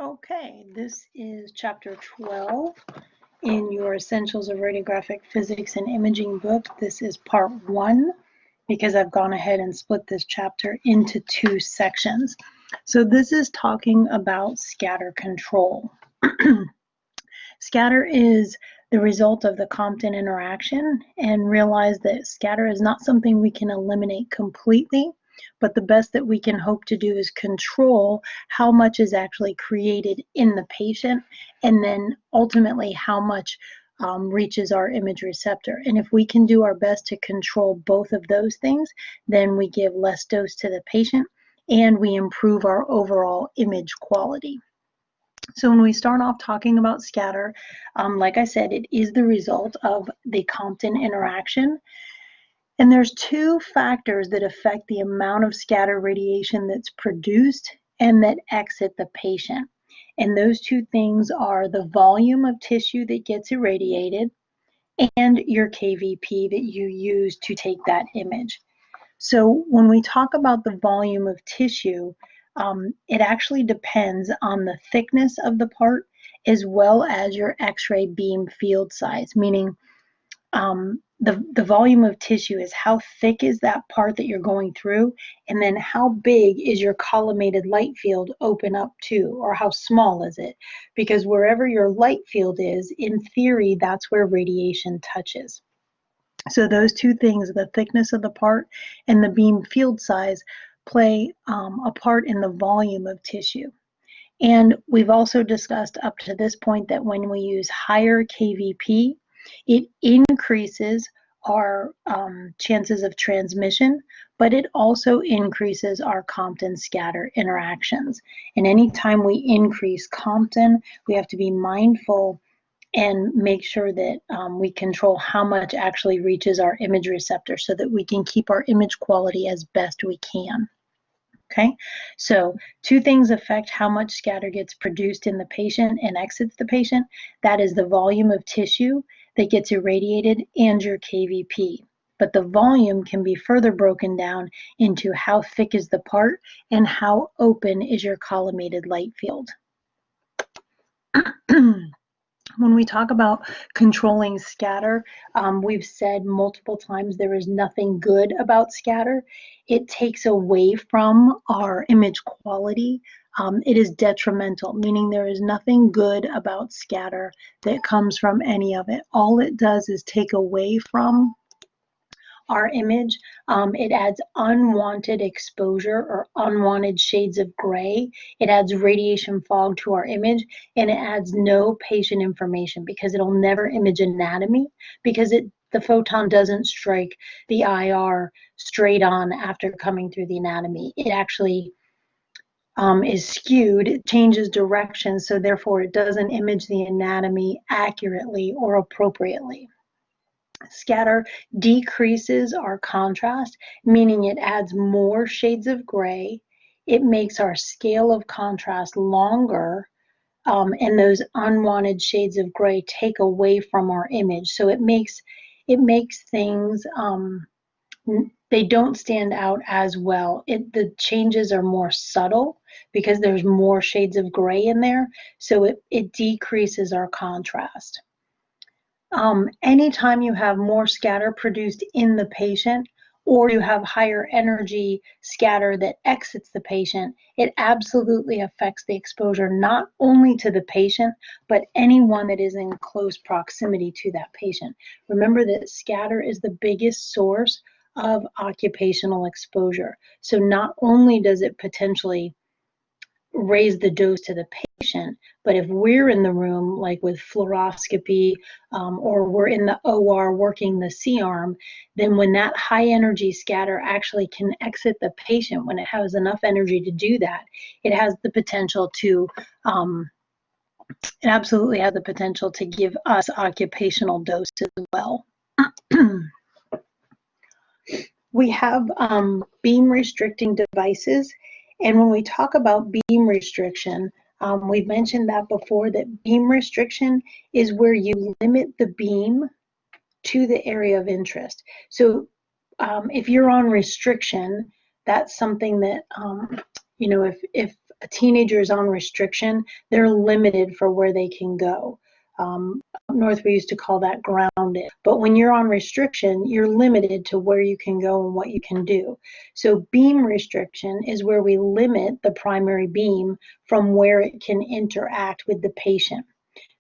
Okay, this is chapter 12 in your Essentials of Radiographic Physics and Imaging book. This is part 1 because I've gone ahead and split this chapter into 2 sections. So this is talking about scatter control. Scatter is the result of the Compton interaction, and realize that scatter is not something we can eliminate completely, but the best that we can hope to do is control how much is actually created in the patient, and then ultimately how much reaches our image receptor. And if we can do our best to control both of those things, then we give less dose to the patient and we improve our overall image quality. So when we start off talking about scatter, like I said, it is the result of the Compton interaction. And there's 2 factors that affect the amount of scatter radiation that's produced and that exit the patient. And those 2 things are the volume of tissue that gets irradiated and your KVP that you use to take that image. So when we talk about the volume of tissue, it actually depends on the thickness of the part as well as your X-ray beam field size, meaning the volume of tissue is how thick is that part that you're going through, and then how big is your collimated light field open up to, or how small is it? Because wherever your light field is, in theory, that's where radiation touches. So those 2 things, the thickness of the part and the beam field size, play a part in the volume of tissue. And we've also discussed up to this point that when we use higher KVP, it increases our chances of transmission, but it also increases our Compton scatter interactions. And anytime we increase Compton, we have to be mindful and make sure that we control how much actually reaches our image receptor so that we can keep our image quality as best we can. Okay, so 2 things affect how much scatter gets produced in the patient and exits the patient. That is the volume of tissue that gets irradiated and your KVP. But the volume can be further broken down into how thick is the part and how open is your collimated light field. When we talk about controlling scatter, we've said multiple times there is nothing good about scatter. It takes away from our image quality. It is detrimental, meaning there is nothing good about scatter that comes from any of it. All it does is take away from our image. It adds unwanted exposure or unwanted shades of gray. It adds radiation fog to our image, and it adds no patient information because it'll never image anatomy, because the photon doesn't strike the IR straight on after coming through the anatomy. It actually is skewed, it changes direction, so therefore it doesn't image the anatomy accurately or appropriately. Scatter decreases our contrast, meaning it adds more shades of gray. It makes our scale of contrast longer, and those unwanted shades of gray take away from our image. So it makes things, they don't stand out as well. The changes are more subtle because there's more shades of gray in there, so it decreases our contrast. Anytime you have more scatter produced in the patient, or you have higher energy scatter that exits the patient, it absolutely affects the exposure not only to the patient, but anyone that is in close proximity to that patient. Remember that scatter is the biggest source of occupational exposure. So not only does it potentially raise the dose to the patient, but if we're in the room, like with fluoroscopy, or we're in the OR working the C-arm, then when that high energy scatter actually can exit the patient, when it has enough energy to do that, it has the potential to, it absolutely has the potential to give us occupational dose as well. We have beam restricting devices. And when we talk about beam restriction, we've mentioned that before, that beam restriction is where you limit the beam to the area of interest. So if you're on restriction, that's something that, you know, if a teenager is on restriction, they're limited for where they can go. Up north, we used to call that grounded. But when you're on restriction, you're limited to where you can go and what you can do. So beam restriction is where we limit the primary beam from where it can interact with the patient.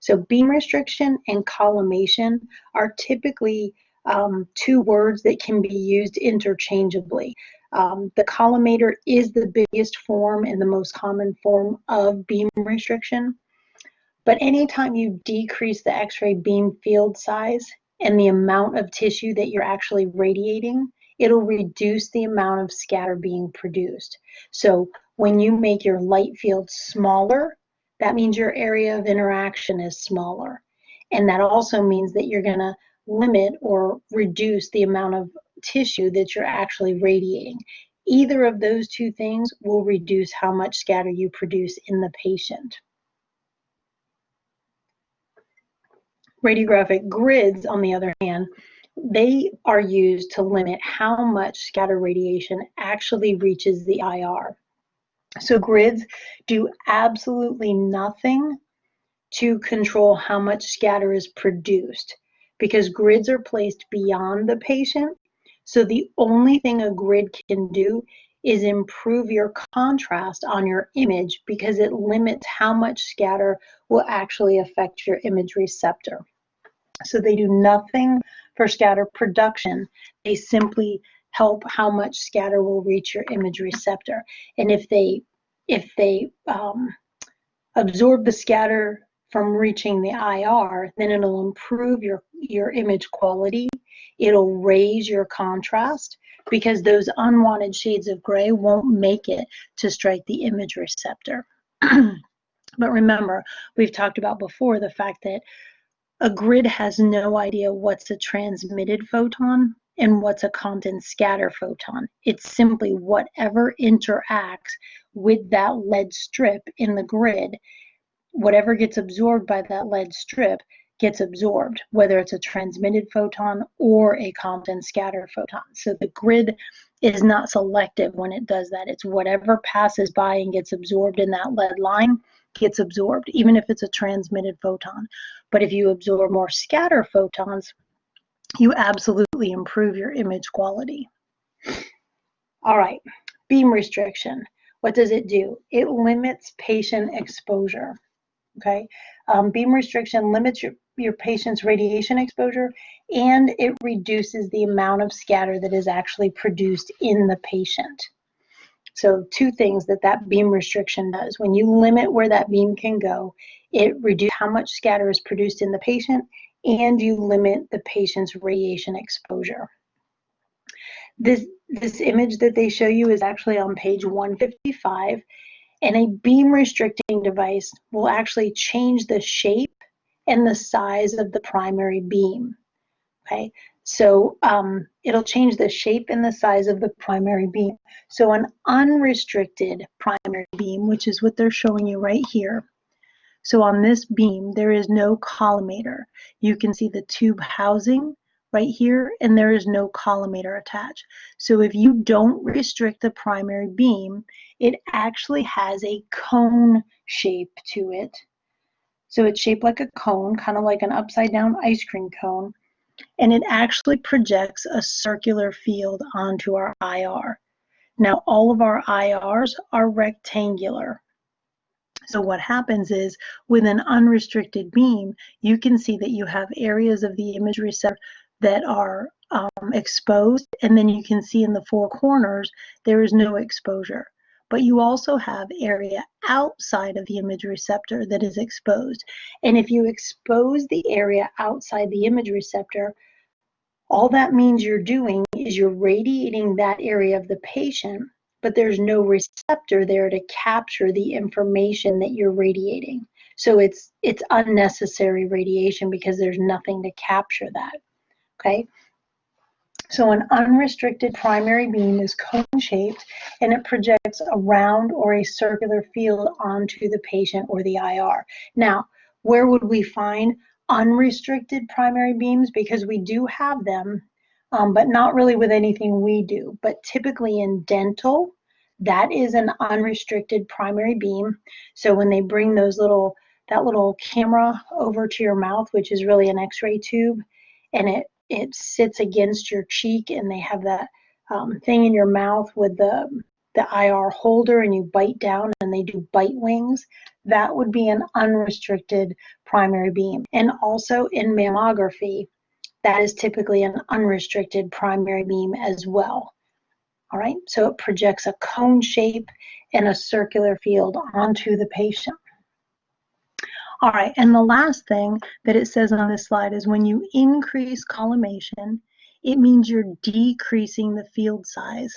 So beam restriction and collimation are typically two words that can be used interchangeably. The collimator is the biggest form and the most common form of beam restriction. But anytime you decrease the X-ray beam field size and the amount of tissue that you're actually radiating, it'll reduce the amount of scatter being produced. So when you make your light field smaller, that means your area of interaction is smaller. And that also means that you're going to limit or reduce the amount of tissue that you're actually radiating. Either of those two things will reduce how much scatter you produce in the patient. Radiographic grids, on the other hand, they are used to limit how much scatter radiation actually reaches the IR. So grids do absolutely nothing to control how much scatter is produced because grids are placed beyond the patient. So the only thing a grid can do is improve your contrast on your image because it limits how much scatter will actually affect your image receptor. So they do nothing for scatter production. They simply help how much scatter will reach your image receptor. And if they absorb the scatter from reaching the IR, then it'll improve your image quality. It'll raise your contrast because those unwanted shades of gray won't make it to strike the image receptor. But remember, we've talked about before the fact that a grid has no idea what's a transmitted photon and what's a Compton scatter photon. It's simply whatever interacts with that lead strip in the grid. Whatever gets absorbed by that lead strip gets absorbed, whether it's a transmitted photon or a Compton scatter photon. So the grid is not selective when it does that. It's whatever passes by and gets absorbed in that lead line gets absorbed, even if it's a transmitted photon. But if you absorb more scatter photons, you absolutely improve your image quality. All right, beam restriction. What does it do? It limits patient exposure. Okay, beam restriction limits your patient's radiation exposure, and it reduces the amount of scatter that is actually produced in the patient. So two things that beam restriction does. When you limit where that beam can go, it reduces how much scatter is produced in the patient, and you limit the patient's radiation exposure. This image that they show you is actually on page 155. And a beam restricting device will actually change the shape and the size of the primary beam. Okay, so it'll change the shape and the size of the primary beam. So an unrestricted primary beam, which is what they're showing you right here. So on this beam, there is no collimator. You can see the tube housing right here, and there is no collimator attached. So if you don't restrict the primary beam, it actually has a cone shape to it. So it's shaped like a cone, kind of like an upside down ice cream cone, and it actually projects a circular field onto our IR. Now, all of our IRs are rectangular. So what happens is with an unrestricted beam, you can see that you have areas of the image receptor that are exposed, and then you can see in the four corners there is no exposure. But you also have area outside of the image receptor that is exposed. And if you expose the area outside the image receptor, all that means you're doing is you're radiating that area of the patient, but there's no receptor there to capture the information that you're radiating. So it's unnecessary radiation because there's nothing to capture that. Okay, so an unrestricted primary beam is cone-shaped and it projects a round or a circular field onto the patient or the IR. Now, where would we find unrestricted primary beams? Because we do have them, but not really with anything we do. But typically in dental, that is an unrestricted primary beam. So when they bring that little camera over to your mouth, which is really an X-ray tube, and it sits against your cheek, and they have that thing in your mouth with the IR holder, and you bite down and they do bite wings, that would be an unrestricted primary beam. And also in mammography, that is typically an unrestricted primary beam as well. All right, so it projects a cone shape and a circular field onto the patient. All right, and the last thing that it says on this slide is when you increase collimation, it means you're decreasing the field size.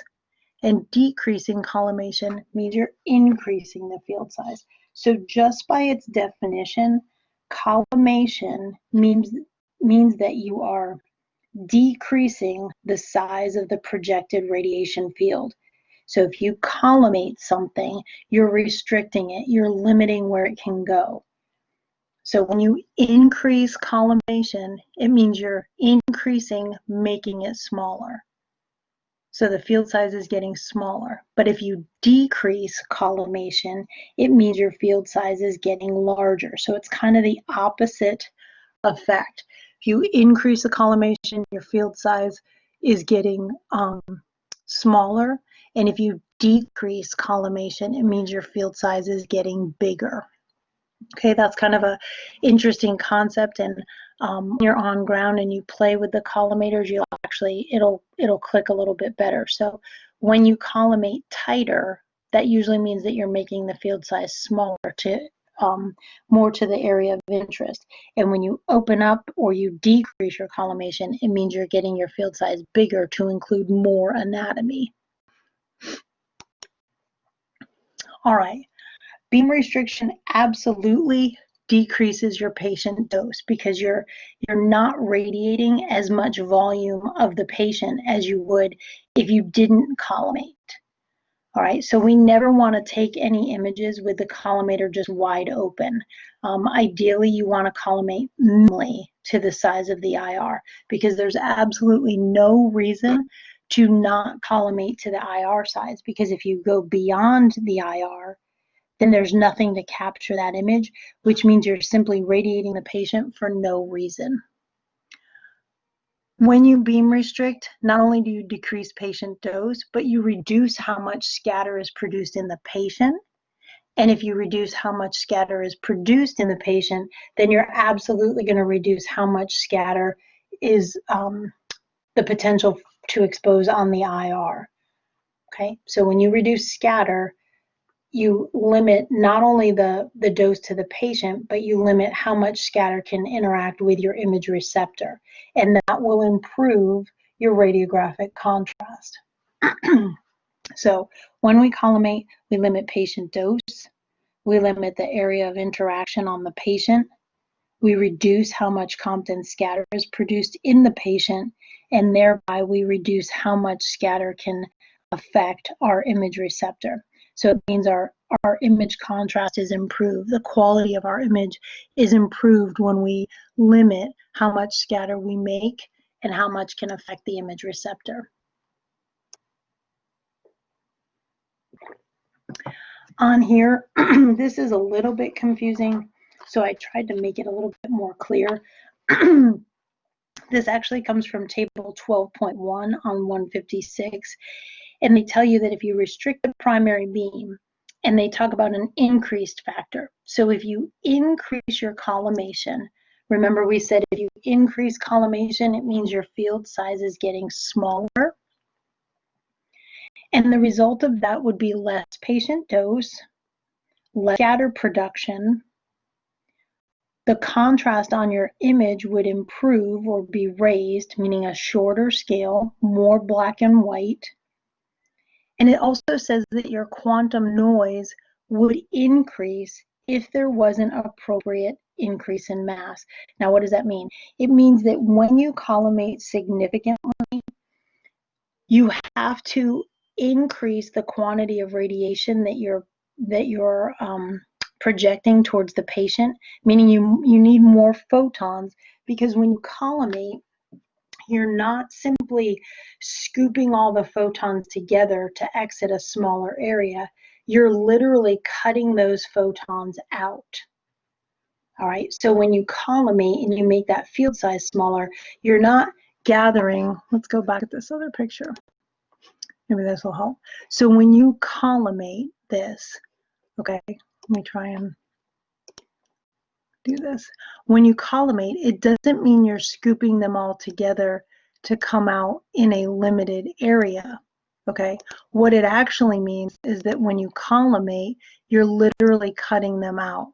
And decreasing collimation means you're increasing the field size. So just by its definition, collimation means that you are decreasing the size of the projected radiation field. So if you collimate something, you're restricting it, you're limiting where it can go. So when you increase collimation, it means you're increasing, making it smaller. So the field size is getting smaller. But if you decrease collimation, it means your field size is getting larger. So it's kind of the opposite effect. If you increase the collimation, your field size is getting smaller. And if you decrease collimation, it means your field size is getting bigger. Okay, that's kind of a interesting concept. And when you're on ground and you play with the collimators, you'll actually, it'll click a little bit better. So when you collimate tighter, that usually means that you're making the field size smaller to more to the area of interest. And when you open up or you decrease your collimation, it means you're getting your field size bigger to include more anatomy. All right. Beam restriction absolutely decreases your patient dose because you're not radiating as much volume of the patient as you would if you didn't collimate. All right, so we never want to take any images with the collimator just wide open. Ideally, you want to collimate minimally to the size of the IR because there's absolutely no reason to not collimate to the IR size, because if you go beyond the IR, then there's nothing to capture that image, which means you're simply radiating the patient for no reason. When you beam restrict, not only do you decrease patient dose, but you reduce how much scatter is produced in the patient. And if you reduce how much scatter is produced in the patient, then you're absolutely going to reduce how much scatter is the potential to expose on the IR. Okay, so when you reduce scatter, you limit not only the dose to the patient, but you limit how much scatter can interact with your image receptor. And that will improve your radiographic contrast. So when we collimate, we limit patient dose. We limit the area of interaction on the patient. We reduce how much Compton scatter is produced in the patient, and thereby we reduce how much scatter can affect our image receptor. So it means our image contrast is improved. The quality of our image is improved when we limit how much scatter we make and how much can affect the image receptor. On here, this is a little bit confusing, so I tried to make it a little bit more clear. This actually comes from table 12.1 on 156. And they tell you that if you restrict the primary beam, and they talk about an increased factor. So if you increase your collimation, remember we said if you increase collimation, it means your field size is getting smaller. And the result of that would be less patient dose, less scatter production. The contrast on your image would improve or be raised, meaning a shorter scale, more black and white. And it also says that your quantum noise would increase if there was an appropriate increase in mass. Now, what does that mean? It means that when you collimate significantly, you have to increase the quantity of radiation that you're projecting towards the patient, meaning you need more photons, because when you collimate, you're not simply scooping all the photons together to exit a smaller area. You're literally cutting those photons out. All right, so when you collimate and you make that field size smaller, you're not gathering. Let's go back at this other picture. Maybe this will help. So when you collimate this, okay, let me try and do this. When you collimate, it doesn't mean you're scooping them all together to come out in a limited area, okay? What it actually means is that when you collimate, you're literally cutting them out.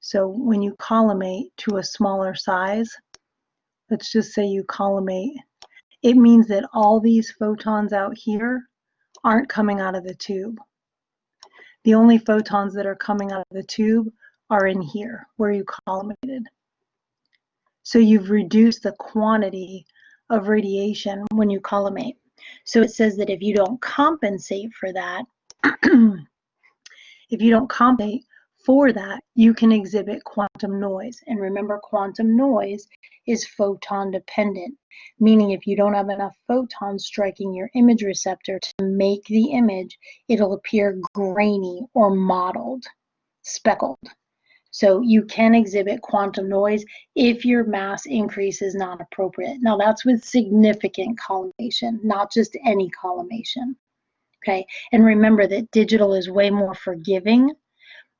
So when you collimate to a smaller size, let's just say you collimate, it means that all these photons out here aren't coming out of the tube. The only photons that are coming out of the tube are in here where you collimated. So you've reduced the quantity of radiation when you collimate. So it says that if you don't compensate for that, if you don't compensate for that, you can exhibit quantum noise. And remember, quantum noise is photon dependent, meaning if you don't have enough photons striking your image receptor to make the image, it'll appear grainy or mottled, speckled. So you can exhibit quantum noise if your mass increase is not appropriate. Now that's with significant collimation, not just any collimation. Okay, and remember that digital is way more forgiving.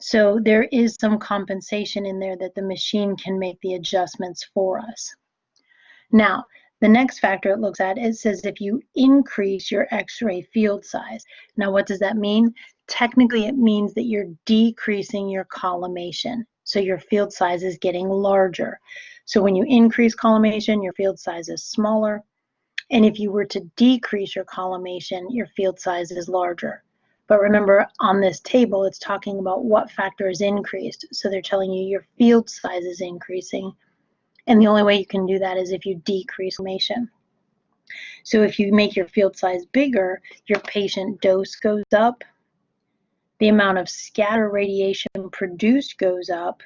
So there is some compensation in there that the machine can make the adjustments for us. Now, the next factor it looks at, it says if you increase your X-ray field size. Now, what does that mean? Technically, it means that you're decreasing your collimation. So your field size is getting larger. So when you increase collimation, your field size is smaller. And if you were to decrease your collimation, your field size is larger. But remember, on this table, it's talking about what factor is increased. So they're telling you your field size is increasing. And the only way you can do that is if you decrease collimation. So if you make your field size bigger, your patient dose goes up, the amount of scatter radiation produced goes up,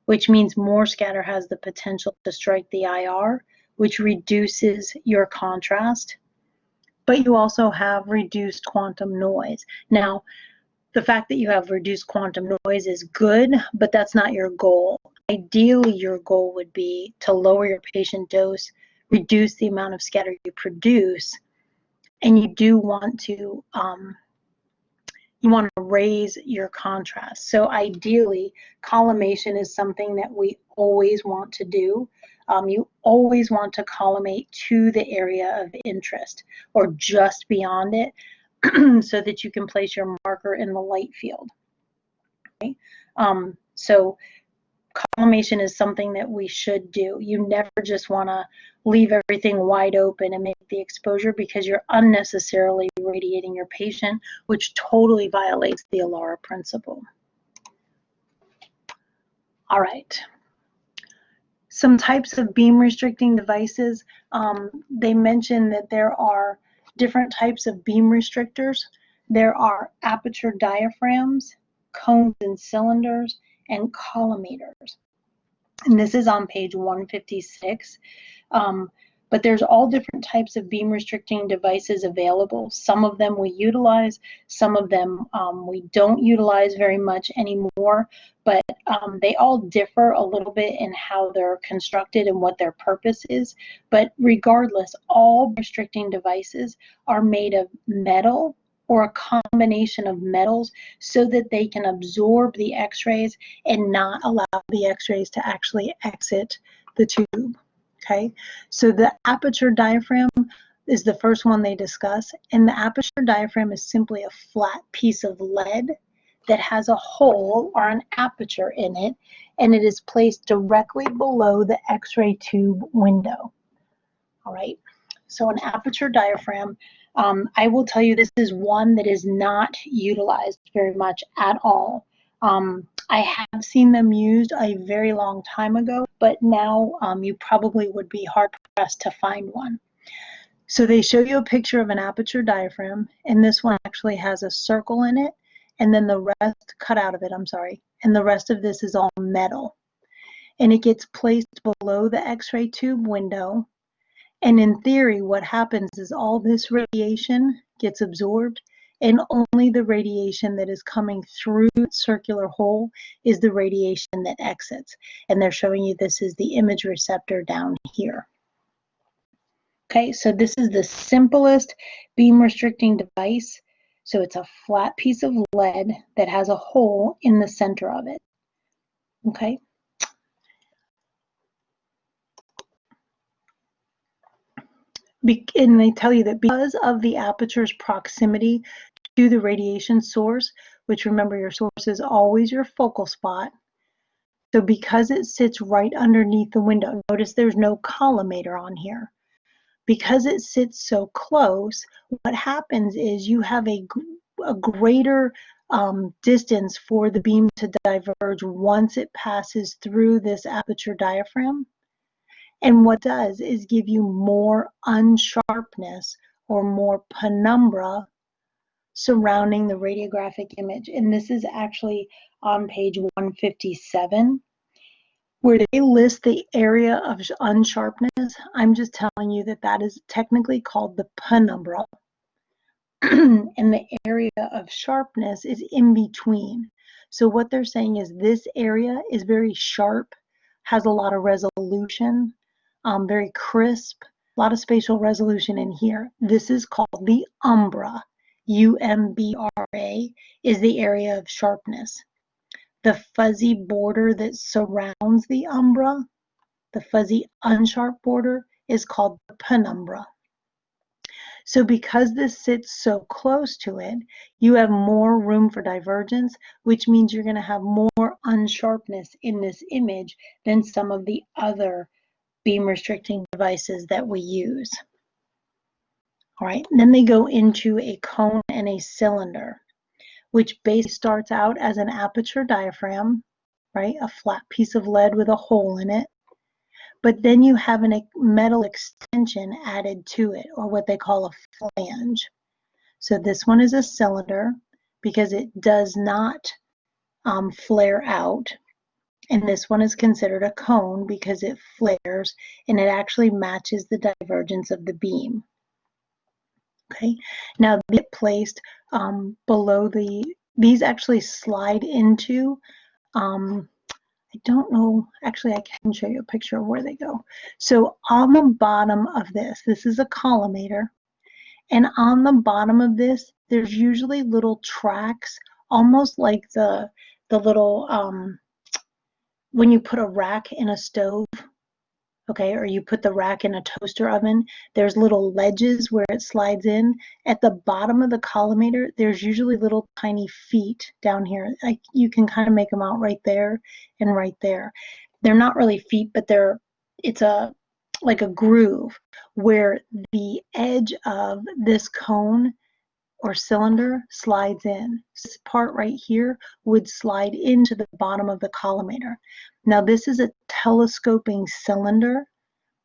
which means more scatter has the potential to strike the IR, which reduces your contrast. But you also have reduced quantum noise. Now, the fact that you have reduced quantum noise is good, but that's not your goal. Ideally, your goal would be to lower your patient dose, reduce the amount of scatter you produce, and you do want to raise your contrast. So ideally, collimation is something that we always want to do. You always want to collimate to the area of interest or just beyond it so that you can place your marker in the light field. Okay? So collimation is something that we should do. You never just want to leave everything wide open and make the exposure because you're unnecessarily radiating your patient, which totally violates the ALARA principle. All right. Some types of beam restricting devices. They mention that there are different types of beam restrictors. There are aperture diaphragms, cones and cylinders, and collimators. And this is on page 156. But there's all different types of beam restricting devices available. Some of them we utilize, some of them we don't utilize very much anymore, but they all differ a little bit in how they're constructed and what their purpose is. But regardless, all restricting devices are made of metal or a combination of metals so that they can absorb the X-rays and not allow the X-rays to actually exit the tube. Okay, so the aperture diaphragm is the first one they discuss, and the aperture diaphragm is simply a flat piece of lead that has a hole or an aperture in it, and it is placed directly below the X-ray tube window. All right, so an aperture diaphragm, I will tell you this is one that is not utilized very much at all. I have seen them used a very long time ago, but now you probably would be hard-pressed to find one. So they show you a picture of an aperture diaphragm, and this one actually has a circle in it, and then the rest cut out of it, I'm sorry, and the rest of this is all metal. And it gets placed below the X-ray tube window, And in theory, what happens is all this radiation gets absorbed, and only the radiation that is coming through the circular hole is the radiation that exits. And they're showing you this is the image receptor down here. Okay, so this is the simplest beam restricting device. So it's a flat piece of lead that has a hole in the center of it. Okay. And they tell you that because of the aperture's proximity to the radiation source, which remember your source is always your focal spot, so because it sits right underneath the window, notice there's no collimator on here. Because it sits so close, what happens is you have a greater distance for the beam to diverge once it passes through this aperture diaphragm. And what it does is give you more unsharpness or more penumbra surrounding the radiographic image. And this is actually on page 157, where they list the area of unsharpness. I'm just telling you that that is technically called the penumbra. And the area of sharpness is in between. So what they're saying is this area is very sharp, has a lot of resolution, very crisp, a lot of spatial resolution in here. This is called the umbra. UMBRA is the area of sharpness. The fuzzy border that surrounds the umbra, the fuzzy unsharp border, is called the penumbra. So because this sits so close to it, you have more room for divergence, which means you're going to have more unsharpness in this image than some of the other beam restricting devices that we use. All right, then they go into a cone and a cylinder, which basically starts out as an aperture diaphragm, right? A flat piece of lead with a hole in it. But then you have a metal extension added to it, or what they call a flange. So this one is a cylinder because it does not flare out. And this one is considered a cone because it flares and it actually matches the divergence of the beam. Okay, now they get placed below these actually slide into, I don't know, actually I can show you a picture of where they go. So on the bottom of this is a collimator, and on the bottom of this, there's usually little tracks, almost like the little, when you put a rack in a stove, okay, or you put the rack in a toaster oven, there's little ledges where it slides in. At the bottom of the collimator, there's usually little tiny feet down here. Like you can kind of make them out right there and right there. They're not really feet, but it's like a groove where the edge of this cone or cylinder slides in. This part right here would slide into the bottom of the collimator. Now this is a telescoping cylinder.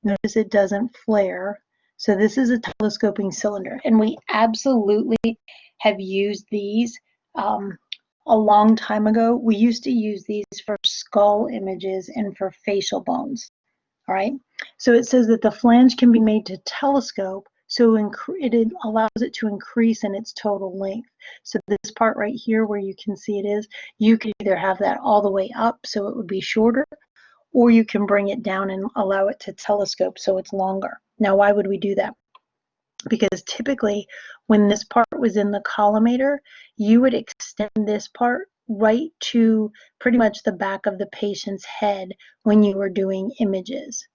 Notice it doesn't flare. So this is a telescoping cylinder, and we absolutely have used these a long time ago. We used to use these for skull images and for facial bones. All right. So it says that the flange can be made to telescope, so it allows it to increase in its total length. So this part right here where you can see it is, you could either have that all the way up so it would be shorter, or you can bring it down and allow it to telescope so it's longer. Now, why would we do that? Because typically when this part was in the collimator, you would extend this part right to pretty much the back of the patient's head when you were doing images.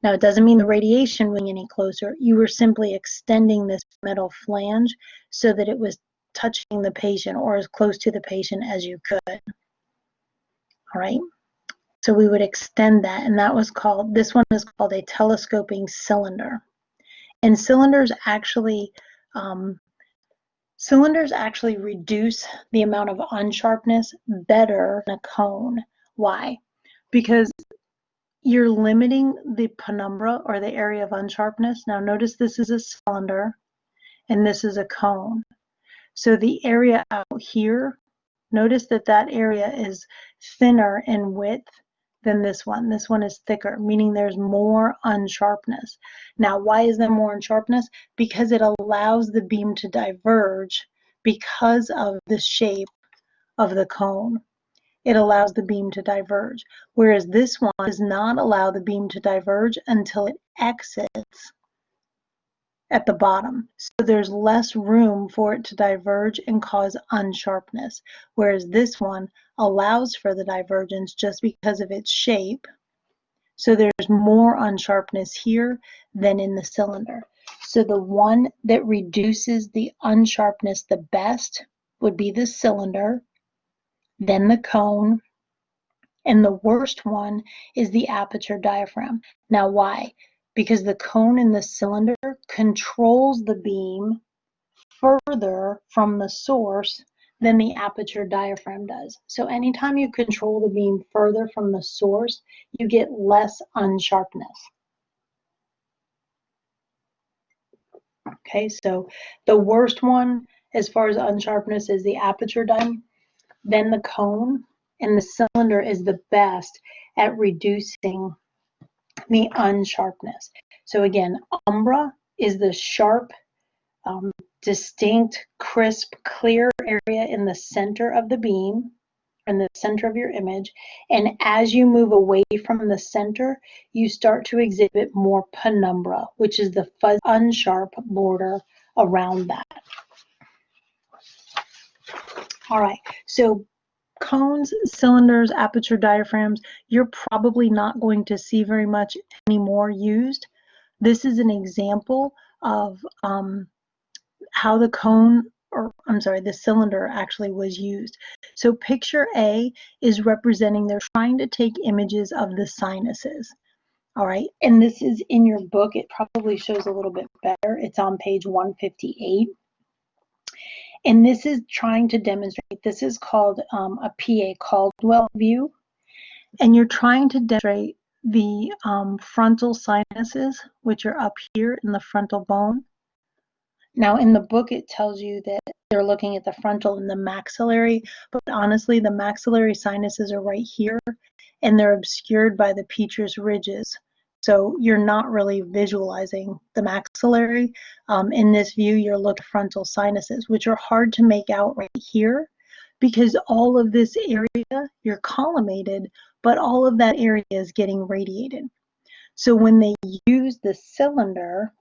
Now, it doesn't mean the radiation went any closer. You were simply extending this metal flange so that it was touching the patient or as close to the patient as you could. All right. So we would extend that, and this one is called a telescoping cylinder. And cylinders actually reduce the amount of unsharpness better than a cone. Why? Because you're limiting the penumbra or the area of unsharpness. Now notice this is a cylinder and this is a cone. So the area out here, notice that area is thinner in width than this one. This one is thicker, meaning there's more unsharpness. Now, why is there more unsharpness? Because it allows the beam to diverge because of the shape of the cone. It allows the beam to diverge, whereas this one does not allow the beam to diverge until it exits at the bottom. So there's less room for it to diverge and cause unsharpness, whereas this one allows for the divergence just because of its shape. So there's more unsharpness here than in the cylinder. So the one that reduces the unsharpness the best would be the cylinder, then the cone, and the worst one is the aperture diaphragm. Now why? Because the cone in the cylinder controls the beam further from the source than the aperture diaphragm does. So anytime you control the beam further from the source, you get less unsharpness. Okay, so the worst one as far as unsharpness is the aperture diaphragm, then the cone, and the cylinder is the best at reducing the unsharpness. So again, umbra is the sharp, distinct, crisp, clear area in the center of the beam, in the center of your image. And as you move away from the center, you start to exhibit more penumbra, which is the fuzzy, unsharp border around that. All right, so cones, cylinders, aperture diaphragms, you're probably not going to see very much anymore used. This is an example of how the cone, or I'm sorry, the cylinder actually was used. So picture A is representing, they're trying to take images of the sinuses. All right, and this is in your book. It probably shows a little bit better. It's on page 158. And this is trying to demonstrate, this is called a PA Caldwell view. And you're trying to demonstrate the frontal sinuses, which are up here in the frontal bone. Now in the book, it tells you that they're looking at the frontal and the maxillary, but honestly, the maxillary sinuses are right here, and they're obscured by the petrous ridges. So you're not really visualizing the maxillary. In this view, you're looking at frontal sinuses, which are hard to make out right here because all of this area, you're collimated, but all of that area is getting radiated. So when they use the cylinder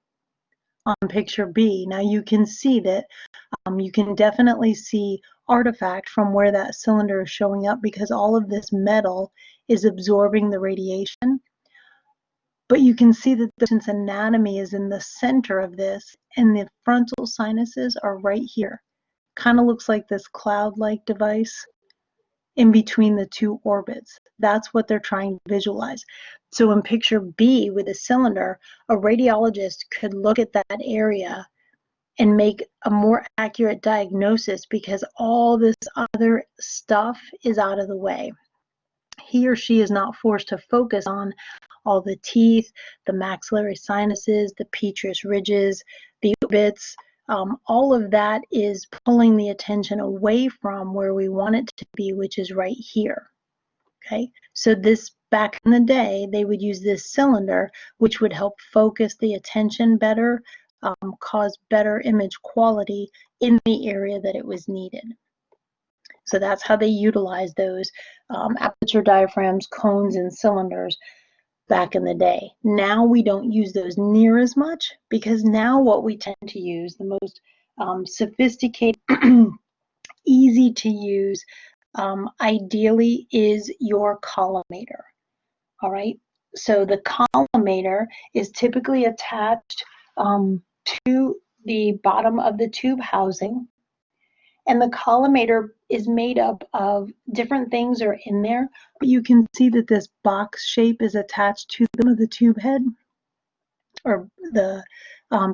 on picture B, now you can see that you can definitely see artifact from where that cylinder is showing up because all of this metal is absorbing the radiation. But you can see that the patient's anatomy is in the center of this, and the frontal sinuses are right here. Kind of looks like this cloud-like device in between the two orbits. That's what they're trying to visualize. So in picture B with a cylinder, a radiologist could look at that area and make a more accurate diagnosis because all this other stuff is out of the way. He or she is not forced to focus on all the teeth, the maxillary sinuses, the petrous ridges, the orbits. All of that is pulling the attention away from where we want it to be, which is right here. Okay, so this, back in the day, they would use this cylinder, which would help focus the attention better, cause better image quality in the area that it was needed. So that's how they utilize those aperture diaphragms, cones, and cylinders back in the day. Now we don't use those near as much because now what we tend to use, the most sophisticated, easy to use, ideally is your collimator. All right, so the collimator is typically attached to the bottom of the tube housing. And the collimator is made up of different things are in there, but you can see that this box shape is attached to the tube head or the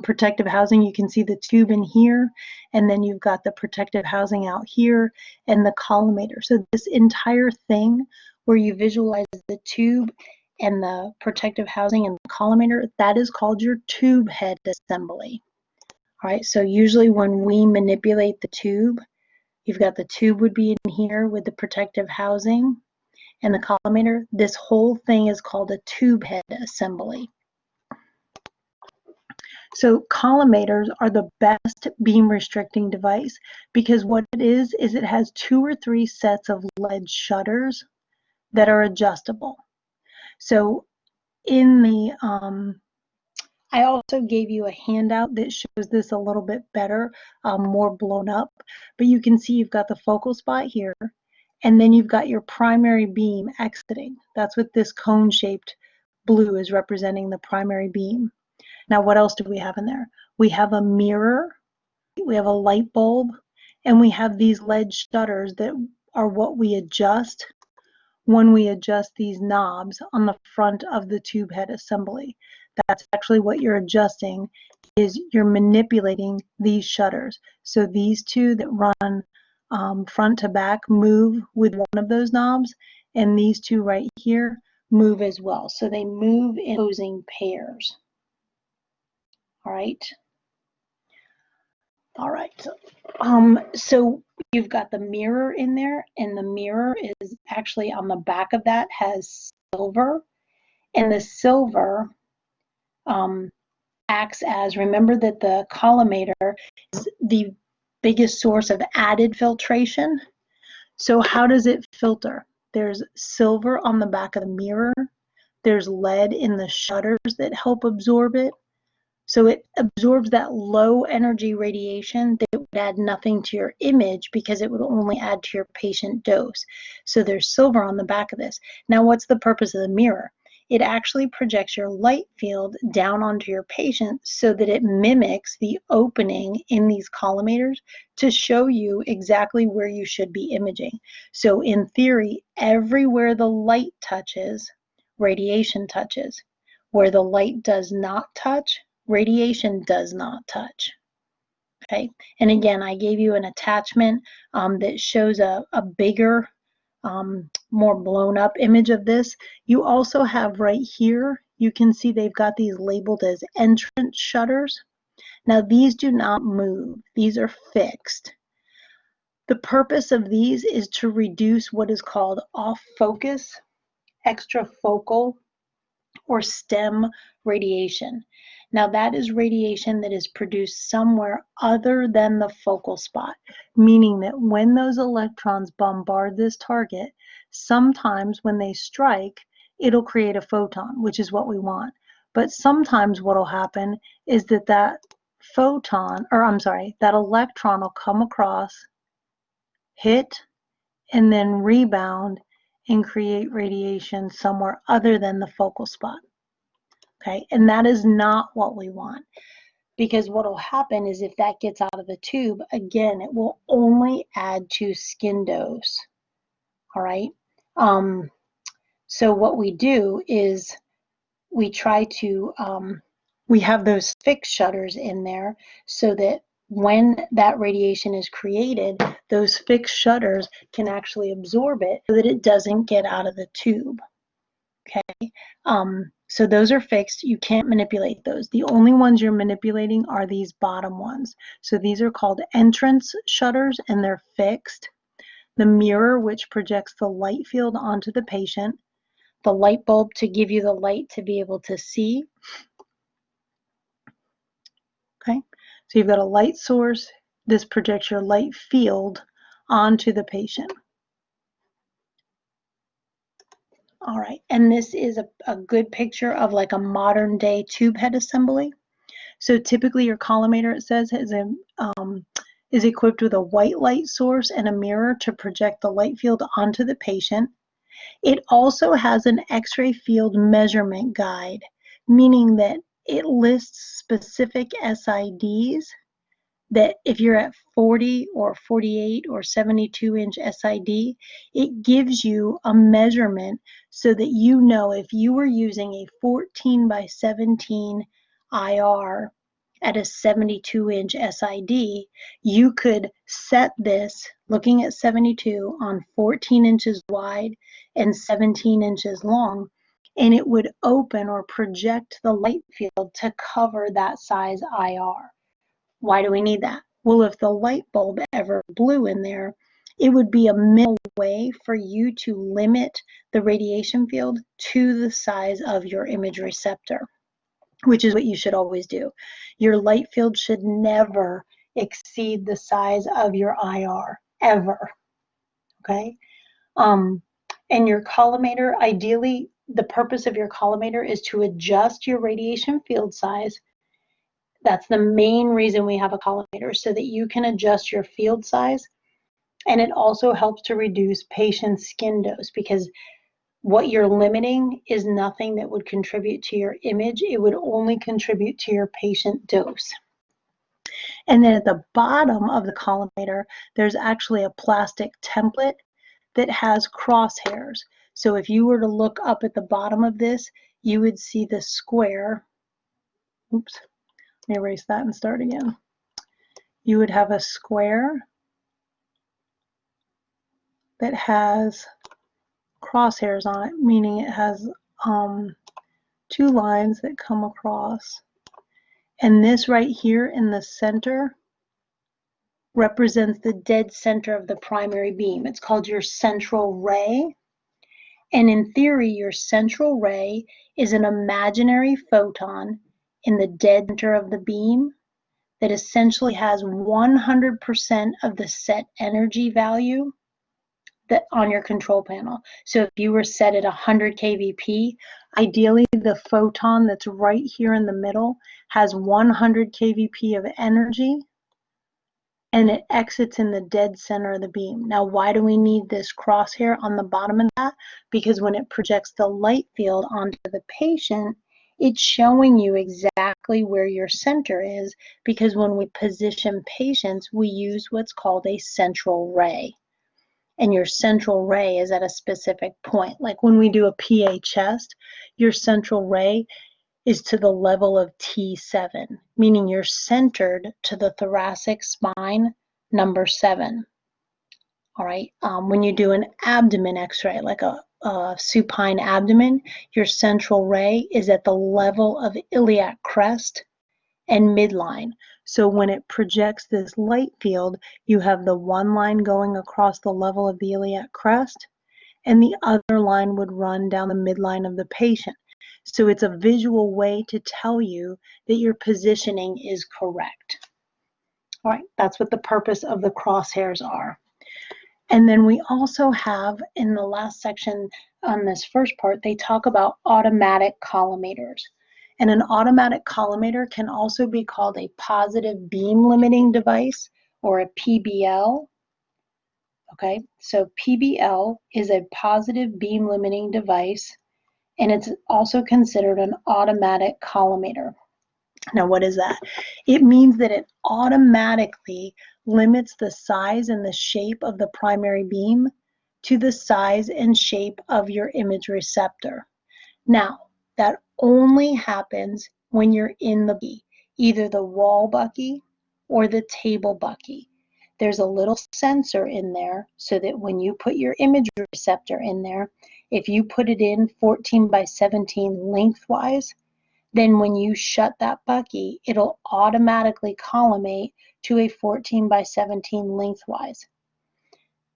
protective housing. You can see the tube in here, and then you've got the protective housing out here and the collimator. So this entire thing where you visualize the tube and the protective housing and the collimator, that is called your tube head assembly. All right, so usually when we manipulate the tube, you've got the tube would be in here with the protective housing, and the collimator, this whole thing is called a tube head assembly. So collimators are the best beam restricting device because what it is it has 2 or 3 sets of lead shutters that are adjustable. So in the, I also gave you a handout that shows this a little bit better, more blown up, but you can see you've got the focal spot here, and then you've got your primary beam exiting. That's what this cone-shaped blue is representing, the primary beam. Now, what else do we have in there? We have a mirror, we have a light bulb, and we have these lead shutters that are what we adjust when we adjust these knobs on the front of the tube head assembly. That's actually what you're adjusting, is you're manipulating these shutters. So these two that run front to back move with one of those knobs, and these two right here move as well. So they move in opposing pairs. All right. All right. So you've got the mirror in there, and the mirror is actually on the back of that has silver, and the silver acts as, remember that the collimator is the biggest source of added filtration. So how does it filter? There's silver on the back of the mirror. There's lead in the shutters that help absorb it. So it absorbs that low energy radiation that would add nothing to your image because it would only add to your patient dose. So there's silver on the back of this. Now, what's the purpose of the mirror? It actually projects your light field down onto your patient so that it mimics the opening in these collimators to show you exactly where you should be imaging. So in theory, everywhere the light touches, radiation touches. Where the light does not touch, radiation does not touch. Okay, and again, I gave you an attachment that shows a bigger, more blown up image of this. You also have right here, you can see they've got these labeled as entrance shutters. Now these do not move, these are fixed. The purpose of these is to reduce what is called off focus, extrafocal, or STEM radiation. Now that is radiation that is produced somewhere other than the focal spot, meaning that when those electrons bombard this target, sometimes when they strike, it'll create a photon, which is what we want. But sometimes what will happen is that that electron will come across, hit, and then rebound and create radiation somewhere other than the focal spot. Okay, and that is not what we want, because what will happen is if that gets out of the tube, again, it will only add to skin dose. All right, so what we do is we try to, we have those fixed shutters in there so that when that radiation is created, those fixed shutters can actually absorb it so that it doesn't get out of the tube. Okay, so those are fixed. You can't manipulate those. The only ones you're manipulating are these bottom ones. So these are called entrance shutters, and they're fixed. The mirror, which projects the light field onto the patient. The light bulb to give you the light to be able to see. Okay, so you've got a light source. This projects your light field onto the patient. All right, and this is a good picture of like a modern day tube head assembly. So typically your collimator, it says, is equipped with a white light source and a mirror to project the light field onto the patient. It also has an X-ray field measurement guide, meaning that it lists specific SIDs that if you're at 40 or 48 or 72-inch SID, it gives you a measurement so that you know if you were using a 14 by 17 IR at a 72-inch SID, you could set this, looking at 72, on 14 inches wide and 17 inches long, and it would open or project the light field to cover that size IR. Why do we need that? Well, if the light bulb ever blew in there, it would be a minimal way for you to limit the radiation field to the size of your image receptor, which is what you should always do. Your light field should never exceed the size of your IR, ever, okay? And your collimator, ideally, the purpose of your collimator is to adjust your radiation field size. That's the main reason we have a collimator, so that you can adjust your field size. And it also helps to reduce patient's skin dose, because what you're limiting is nothing that would contribute to your image. It would only contribute to your patient dose. And then at the bottom of the collimator, there's actually a plastic template that has crosshairs. So if you were to look up at the bottom of this, you would see the square. Oops, let me erase that and start again. You would have a square that has crosshairs on it, meaning it has two lines that come across. And this right here in the center represents the dead center of the primary beam. It's called your central ray. And in theory, your central ray is an imaginary photon in the dead center of the beam that essentially has 100% of the set energy value that on your control panel. So if you were set at 100 kVp, ideally the photon that's right here in the middle has 100 kVp of energy, and it exits in the dead center of the beam. Now, why do we need this crosshair on the bottom of that? Because when it projects the light field onto the patient, it's showing you exactly where your center is, because when we position patients, we use what's called a central ray. And your central ray is at a specific point. Like when we do a PA chest, your central ray is to the level of T7, meaning you're centered to the thoracic spine number 7. All right. When you do an abdomen x-ray, like a supine abdomen, your central ray is at the level of iliac crest and midline. So when it projects this light field, you have the one line going across the level of the iliac crest, and the other line would run down the midline of the patient. So it's a visual way to tell you that your positioning is correct. All right, that's what the purpose of the crosshairs are. And then we also have, in the last section on this first part, they talk about automatic collimators. And an automatic collimator can also be called a positive beam limiting device, or a PBL. Okay, so PBL is a positive beam limiting device, and it's also considered an automatic collimator. Now, what is that? It means that it automatically limits the size and the shape of the primary beam to the size and shape of your image receptor. Now, that only happens when you're in the bucky, either the wall bucky or the table bucky. There's a little sensor in there so that when you put your image receptor in there, if you put it in 14 by 17 lengthwise, then when you shut that bucky, it'll automatically collimate to a 14 by 17 lengthwise.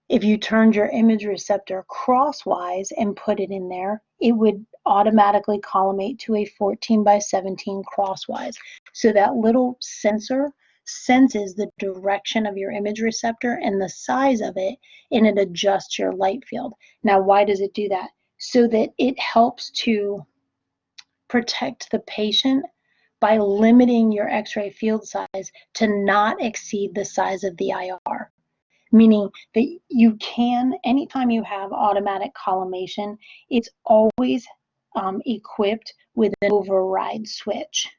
If you turned your image receptor crosswise and put it in there, it would automatically collimate to a 14 by 17 crosswise. So that little sensor senses the direction of your image receptor and the size of it, and it adjusts your light field. Now, why does it do that? So that it helps to protect the patient by limiting your X-ray field size to not exceed the size of the IR. Meaning that you can, anytime you have automatic collimation, it's always equipped with an override switch.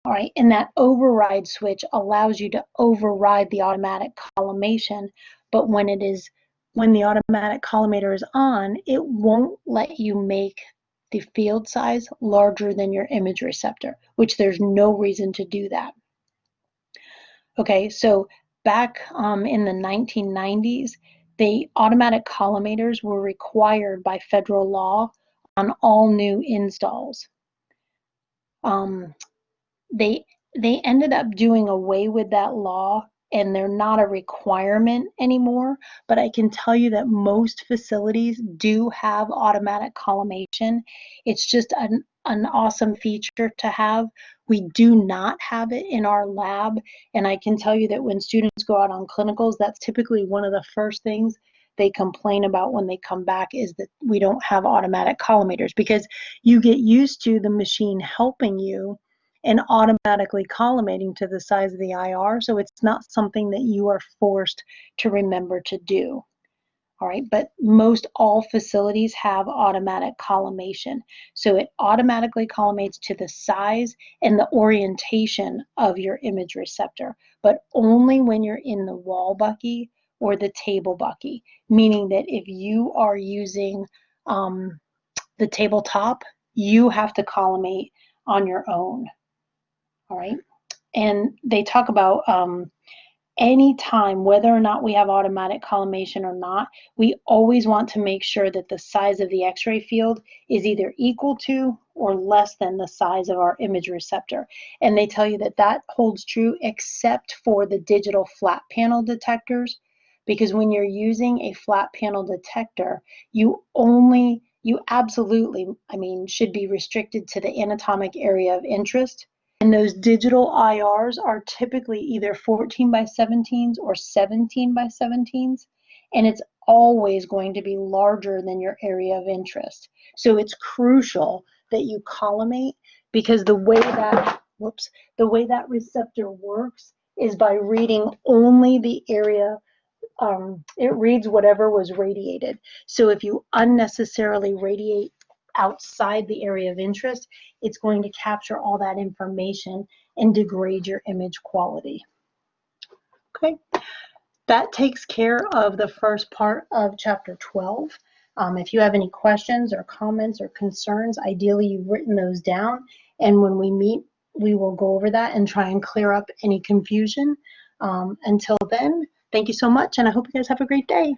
All right, and that override switch allows you to override the automatic collimation, but when the automatic collimator is on, it won't let you make the field size larger than your image receptor, which there's no reason to do that. Okay, so back in the 1990s, the automatic collimators were required by federal law on all new installs. They ended up doing away with that law and they're not a requirement anymore, but I can tell you that most facilities do have automatic collimation. It's just an awesome feature to have. We do not have it in our lab, and I can tell you that when students go out on clinicals, that's typically one of the first things they complain about when they come back, is that we don't have automatic collimators, because you get used to the machine helping you and automatically collimating to the size of the IR, so it's not something that you are forced to remember to do. All right, but most all facilities have automatic collimation. So it automatically collimates to the size and the orientation of your image receptor, but only when you're in the wall bucky or the table bucky, meaning that if you are using the tabletop, you have to collimate on your own. All right, and they talk about any time, whether or not we have automatic collimation or not, we always want to make sure that the size of the X-ray field is either equal to or less than the size of our image receptor. And they tell you that that holds true except for the digital flat panel detectors, because when you're using a flat panel detector, you absolutely, should be restricted to the anatomic area of interest. And those digital IRs are typically either 14 by 17s or 17 by 17s, and it's always going to be larger than your area of interest. So it's crucial that you collimate, because the way that receptor works is by reading only the area. It reads whatever was radiated. So if you unnecessarily radiate outside the area of interest, it's going to capture all that information and degrade your image quality. Okay, that takes care of the first part of chapter 12. If you have any questions or comments or concerns, ideally you've written those down, and when we meet, we will go over that and try and clear up any confusion. Until then, thank you so much, and I hope you guys have a great day.